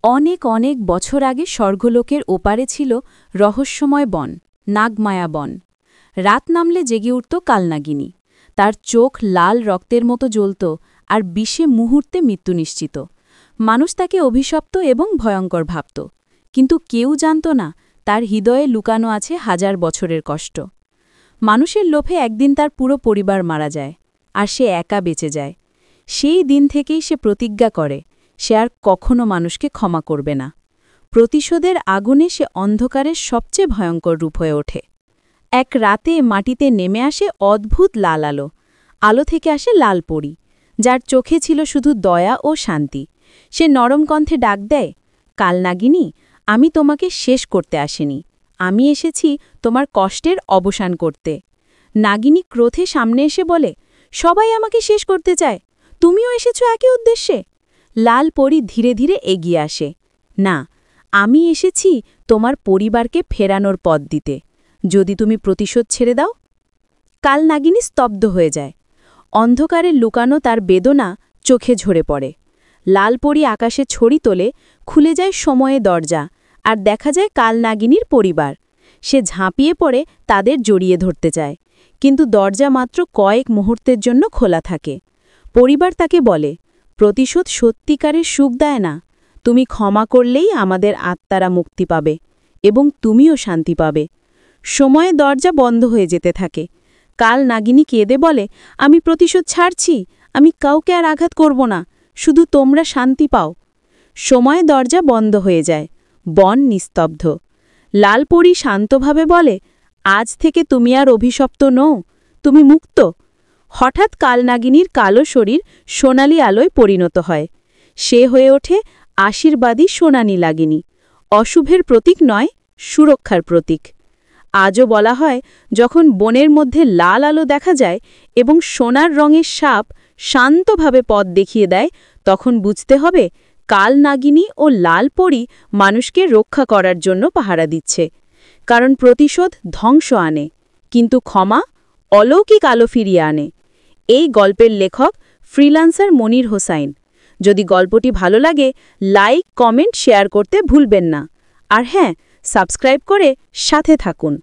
অনেক অনেক বছর আগে স্বর্গলোকের ওপারে ছিল রহস্যময় বন, নাগমায়া বন। রাত নামলে জেগে উঠত কালনাগিনী। তার চোখ লাল রক্তের মতো জ্বলত, আর বিষে মুহূর্তে মৃত্যু নিশ্চিত। মানুষ তাকে অভিশপ্ত এবং ভয়ঙ্কর ভাবত, কিন্তু কেউ জানত না তার হৃদয়ে লুকানো আছে হাজার বছরের কষ্ট। মানুষের লোভে একদিন তার পুরো পরিবার মারা যায়, আর সে একা বেঁচে যায়। সেই দিন থেকেই সে প্রতিজ্ঞা করে সে আর কখনো মানুষকে ক্ষমা করবে না। প্রতিশোধের আগুনে সে অন্ধকারের সবচেয়ে ভয়ঙ্কর রূপ হয়ে ওঠে। এক রাতে মাটিতে নেমে আসে অদ্ভুত লাল আলো। আলো থেকে আসে লাল পরী, যার চোখে ছিল শুধু দয়া ও শান্তি। সে নরম কণ্ঠে ডাক দেয়, কালনাগিনী, আমি তোমাকে শেষ করতে আসিনি, আমি এসেছি তোমার কষ্টের অবসান করতে। নাগিনী ক্রোধে সামনে এসে বলে, সবাই আমাকে শেষ করতে চায়, তুমিও এসেছো একই উদ্দেশ্যে। লাল পরী ধীরে ধীরে এগিয়ে আসে, না, আমি এসেছি তোমার পরিবারকে ফেরানোর পথ দিতে, যদি তুমি প্রতিশোধ ছেড়ে দাও। কালনাগিনী স্তব্ধ হয়ে যায়। অন্ধকারে লুকানো তার বেদনা চোখে ঝরে পড়ে। লাল পরী আকাশে ছড়ি তোলে, খুলে যায় সময়ে দরজা, আর দেখা যায় কালনাগিনীর পরিবার। সে ঝাঁপিয়ে পড়ে তাদের জড়িয়ে ধরতে চায়, কিন্তু দরজা মাত্র কয়েক মুহূর্তের জন্য খোলা থাকে। পরিবার তাকে বলে, প্রতিশোধ সত্যিকারের সুখ দেয় না, তুমি ক্ষমা করলেই আমাদের আত্মারা মুক্তি পাবে, এবং তুমিও শান্তি পাবে। সময়ে দরজা বন্ধ হয়ে যেতে থাকে। কালনাগিনী কেঁদে বলে, আমি প্রতিশোধ ছাড়ছি, আমি কাউকে আর আঘাত করব না, শুধু তোমরা শান্তি পাও। সময়ে দরজা বন্ধ হয়ে যায়, বন নিস্তব্ধ। লাল পরী শান্তভাবে বলে, আজ থেকে তুমি আর অভিশপ্ত নও, তুমি মুক্ত। হঠাৎ কালনাগিনীর কালো শরীর সোনালি আলোয় পরিণত হয়। সে হয়ে ওঠে আশীর্বাদী সোনানী নাগিনী, অশুভের প্রতীক নয়, সুরক্ষার প্রতীক। আজও বলা হয়, যখন বনের মধ্যে লাল আলো দেখা যায় এবং সোনার রঙের সাপ শান্তভাবে পথ দেখিয়ে দেয়, তখন বুঝতে হবে কালনাগিনী ও লাল পরী মানুষকে রক্ষা করার জন্য পাহারা দিচ্ছে। কারণ প্রতিশোধ ধ্বংস আনে, কিন্তু ক্ষমা অলৌকিক আলো ফিরিয়ে আনে। এই গল্পের লেখক ফ্রিল্যান্সার মনির হোসাইন। যদি গল্পটি ভালো লাগে, লাইক, কমেন্ট, শেয়ার করতে ভুলবেন না। আর হ্যাঁ, সাবস্ক্রাইব করে সাথে থাকুন।